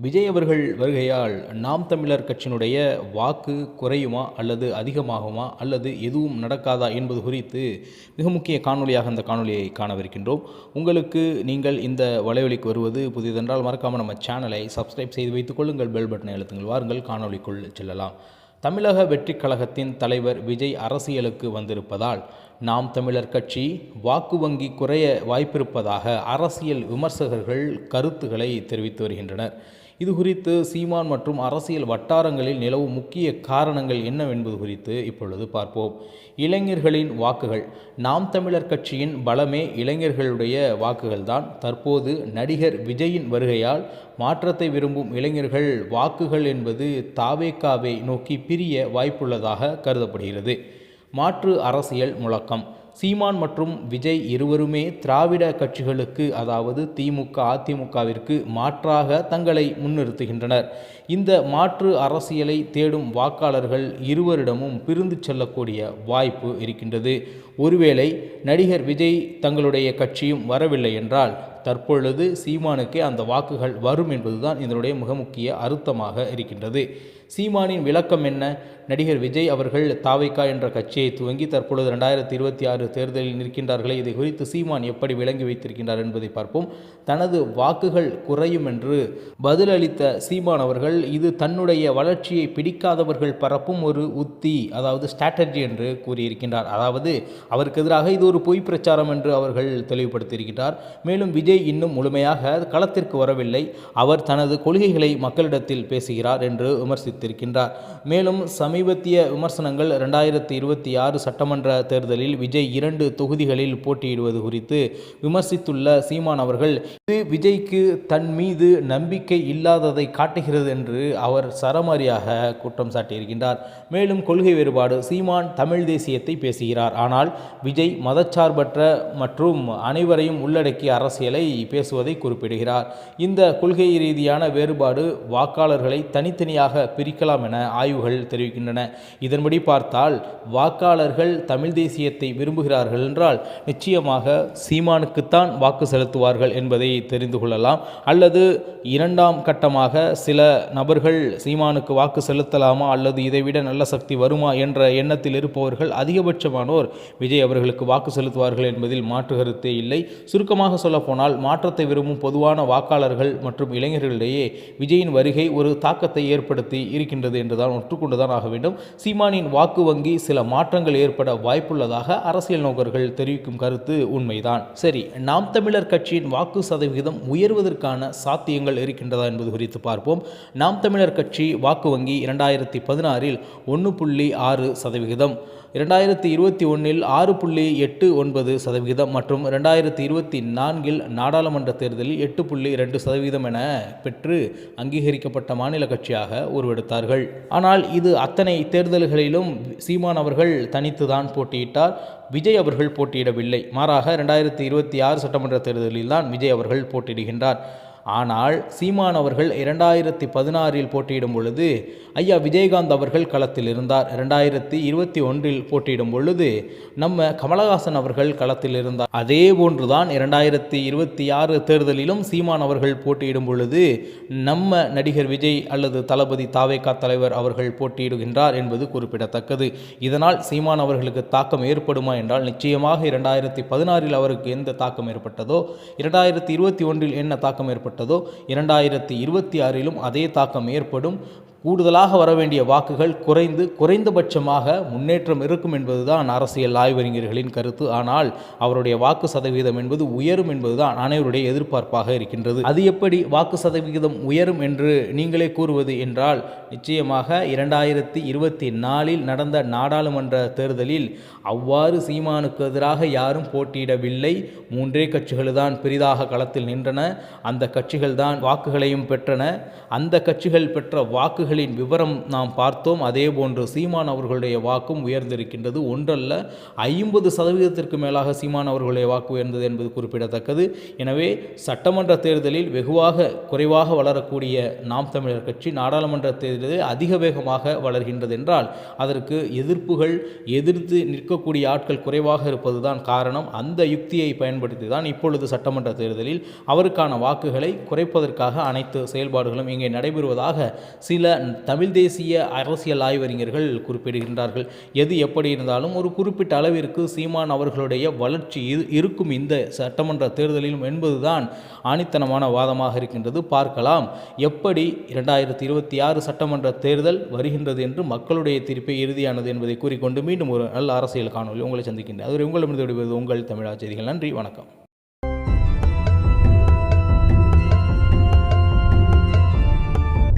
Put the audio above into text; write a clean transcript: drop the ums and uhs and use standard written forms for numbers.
விஜய் அவர்கள் வருகையால் நாம் தமிழர் கட்சியினுடைய வாக்கு குறையுமா அல்லது அதிகமாகுமா அல்லது எதுவும் நடக்காதா என்பது குறித்து மிக முக்கிய காணொலியாக அந்த காணொலியை காணவிருக்கின்றோம். உங்களுக்கு நீங்கள் இந்த வலைவலிக்கு வருவது புதிதென்றால் மறக்காமல் நம்ம சேனலை சப்ஸ்கிரைப் செய்து வைத்துக் கொள்ளுங்கள், பெல் பட்டனை அழுத்துங்கள். வாருங்கள் காணொலிக்குள் செல்லலாம். தமிழக வெற்றிக் கழகத்தின் தலைவர் விஜய் அரசியலுக்கு வந்திருப்பதால் நாம் தமிழர் கட்சி வாக்கு வங்கி குறைய வாய்ப்பிருப்பதாக அரசியல் விமர்சகர்கள் கருத்துக்களை தெரிவித்து வருகின்றனர். இது குறித்து சீமான் மற்றும் அரசியல் வட்டாரங்களில் நிலவும் முக்கிய காரணங்கள் என்னவென்பது குறித்து இப்பொழுது பார்ப்போம். இளைஞர்களின் வாக்குகள். நாம் தமிழர் கட்சியின் பலமே இளைஞர்களுடைய வாக்குகள்தான். தற்போது நடிகர் விஜயின் வருகையால் மாற்றத்தை விரும்பும் இளைஞர்கள் வாக்குகள் என்பது தாவேகாவை நோக்கி பிரிய வாய்ப்புள்ளதாக கருதப்படுகிறது. மாற்று அரசியல் முழக்கம். சீமான் மற்றும் விஜய் இருவருமே திராவிட கட்சிகளுக்கு, அதாவது திமுக அதிமுகவிற்கு மாற்றாக தங்களை முன்னிறுத்துகின்றனர். இந்த மாற்று அரசியலை தேடும் வாக்காளர்கள் இருவரிடமும் பிரிந்து செல்லக்கூடிய வாய்ப்பு இருக்கின்றது. ஒருவேளை நடிகர் விஜய் தங்களுடைய கட்சியும் வரவில்லை என்றால் தற்பொழுது சீமானுக்கே அந்த வாக்குகள் வரும் என்பதுதான் இதனுடைய மிக முக்கிய அர்த்தமாக இருக்கின்றது. சீமானின் விளக்கம் என்ன? நடிகர் விஜய் அவர்கள் தாவைக்கா என்ற கட்சியை துவங்கி தற்பொழுது 2026 தேர்தலில் நிற்கின்றார்களே, இதை குறித்து சீமான் எப்படி விளங்கி வைத்திருக்கின்றார் என்பதை பார்ப்போம். தனது வாக்குகள் குறையும் என்று பதிலளித்த சீமான் அவர்கள் இது தன்னுடைய வளர்ச்சியை பிடிக்காதவர்கள் பரப்பும் ஒரு உத்தி, அதாவது ஸ்ட்ராட்டஜி என்று கூறியிருக்கின்றார். அதாவது அவருக்கு எதிராக இது ஒரு பொய் பிரச்சாரம் என்று அவர்கள் தெளிவுபடுத்தியிருக்கிறார். மேலும் விஜய் இன்னும் முழுமையாக களத்திற்கு வரவில்லை, அவர் தனது கொள்கைகளை மக்களிடத்தில் பேசுகிறார் என்று விமர்சித்திருக்கின்றார். மேலும் சமீபத்திய விமர்சனங்கள் 2026 சட்டமன்ற தேர்தலில் விஜய் 2 தொகுதிகளில் போட்டியிடுவது குறித்து விமர்சித்துள்ள சீமான் அவர்கள் இது விஜய்க்கு தன் மீது நம்பிக்கை இல்லாததை காட்டுகிறது என்று அவர் சரமாரியாக குற்றம் சாட்டியிருக்கின்றார். மேலும் கொள்கை வேறுபாடு. சீமான் தமிழ் தேசியத்தை பேசுகிறார், ஆனால் விஜய் மதச்சார்பற்ற மற்றும் அனைவரையும் உள்ளடக்கிய அரசியலை பேசுவதை குறிப்பிடுகிறார். இந்த கொள்கை ரீதியான வேறுபாடு வாக்காளர்களை தனித்தனியாக பிரிக்கலாம் என ஆய்வுகள் தெரிவிக்கின்றன. இதன்படி பார்த்தால் வாக்காளர்கள் தமிழ் தேசியத்தை விரும்புகிறார்கள் என்றால் நிச்சயமாக சீமானுக்குத்தான் வாக்கு செலுத்துவார்கள் என்பதை தெரிந்து கொள்ளலாம். அல்லது இரண்டாம் கட்டமாக சில நபர்கள் சீமானுக்கு வாக்கு செலுத்தலாமா அல்லது இதைவிட நல்ல சக்தி வருமா என்ற எண்ணத்தில் இருப்பவர்கள் அதிகபட்சமானோர் விஜய் அவர்களுக்கு வாக்கு செலுத்துவார்கள் என்பதில் மாற்று கருத்தே இல்லை. சுருக்கமாக சொல்லப்போனால் மாற்றத்தை விரும்பும் பொதுவான வாக்காளர்கள் மற்றும் இளைஞர்களிடையே விஜயின் வருகை ஒரு தாக்கத்தை ஏற்படுத்தி இருக்கின்றது என்றுதான் ஒற்றுக்கொண்டுதான் ஆக வேண்டும். சீமானின் வாக்கு வங்கி சில மாற்றங்கள் ஏற்பட வாய்ப்புள்ளதாக அரசியல் நோக்கர்கள் தெரிவிக்கும் கருத்து உண்மைதான். சரி, நாம் தமிழர் கட்சியின் வாக்கு சதவிகிதம் உயர்வதற்கான சாத்தியங்கள் இருக்கின்றதா என்பது குறித்து பார்ப்போம். நாம் தமிழர் கட்சி வாக்கு வங்கி 2016இல் 1.6%, 2021இல் 6.89% மற்றும் 2024இல் நாடாளுமன்ற தேர்தலில் 8.2% என பெற்று அங்கீகரிக்கப்பட்ட மாநில கட்சியாக உருவெடுத்தார்கள். ஆனால் இது அத்தனை தேர்தல்களிலும் சீமான் அவர்கள் தனித்துதான் போட்டியிட்டார். விஜய் அவர்கள் போட்டியிடவில்லை. மாறாக 2026 சட்டமன்ற தேர்தலில் தான் விஜய் அவர்கள் போட்டியிடுகின்றார். ஆனால் சீமான் அவர்கள் 2016இல் போட்டியிடும் பொழுது ஐயா விஜயகாந்த் அவர்கள் களத்தில் இருந்தார். 2021இல் போட்டியிடும் பொழுது நம்ம கமலஹாசன் அவர்கள் களத்தில் இருந்தார். அதே போன்றுதான் 2026 தேர்தலிலும் சீமான் அவர்கள் போட்டியிடும் பொழுது நம்ம நடிகர் விஜய் அல்லது தளபதி தாவேகா தலைவர் அவர்கள் போட்டியிடுகின்றார் என்பது குறிப்பிடத்தக்கது. இதனால் சீமான் அவர்களுக்கு தாக்கம் ஏற்படுமா என்றால் நிச்சயமாக 2016இல் அவருக்கு எந்த தாக்கம் ஏற்பட்டதோ, 2021இல் என்ன தாக்கம் ஏற்பட்டதோ 2026இலும் அதே தாக்கம் ஏற்படும். கூடுதலாக வரவேண்டிய வாக்குகள் குறைந்தபட்சமாக முன்னேற்றம் இருக்கும் என்பதுதான் அரசியல் ஆய்வறிஞர்களின் கருத்து. ஆனால் அவருடைய வாக்கு சதவீதம் என்பது உயரும் என்பதுதான் அனைவருடைய எதிர்பார்ப்பாக இருக்கின்றது. அது எப்படி வாக்கு சதவிகிதம் உயரும் என்று நீங்களே கூறுவது என்றால் நிச்சயமாக 2024இல் நடந்த நாடாளுமன்ற தேர்தலில் அவ்வாறு சீமானுக்கு எதிராக யாரும் போட்டியிடவில்லை. 3 கட்சிகள் தான் பெரிதாக களத்தில் நின்றன. அந்த கட்சிகள் தான் வாக்குகளையும் பெற்றன. அந்த கட்சிகள் பெற்ற வாக்குகள் வாக்குகளின் விவரம் நாம் பார்த்தோம். அதேபோன்று சீமான் அவர்களுடைய வாக்கும் உயர்ந்திருக்கின்றது. ஒன்றல்ல 50% மேலாக சீமான் அவர்களுடைய வாக்கு உயர்ந்தது என்பது குறிப்பிடத்தக்கது. எனவே சட்டமன்ற தேர்தலில் வெகுவாக குறைவாக வளரக்கூடிய நாம் தமிழர் கட்சி நாடாளுமன்ற தேர்தலில் அதிக வேகமாக வளர்கின்றது என்றால் அதற்கு எதிர்ப்புகள், எதிர்த்து நிற்கக்கூடிய ஆட்கள் குறைவாக இருப்பதுதான் காரணம். அந்த யுக்தியை பயன்படுத்தி தான் இப்பொழுது சட்டமன்ற தேர்தலில் அவருக்கான வாக்குகளை குறைப்பதற்காக அனைத்து செயல்பாடுகளும் இங்கே நடைபெறுவதாக சில தமிழ் தேசிய அரசியல் ஆய்வறிஞர்கள் குறிப்பிடுகின்றார்கள். எது எப்படி இருந்தாலும் ஒரு குறிப்பிட்ட அளவிற்கு சீமான் அவர்களுடைய வளர்ச்சி இருக்கும் இந்த சட்டமன்ற தேர்தலிலும் என்பதுதான் ஆணித்தனமான வாதமாக இருக்கின்றது. பார்க்கலாம் எப்படி 2026 சட்டமன்ற தேர்தல் வருகின்றது என்று மக்களுடைய தீர்ப்பை இறுதியானது என்பதை கூறிக்கொண்டு மீண்டும் ஒரு நல்ல அரசியல் காணொலி உங்களை சந்திக்கின்றேன். அதுவரை உங்களிடமிருந்து விடுவது உங்கள் தமிழா செய்திகள். நன்றி, வணக்கம்.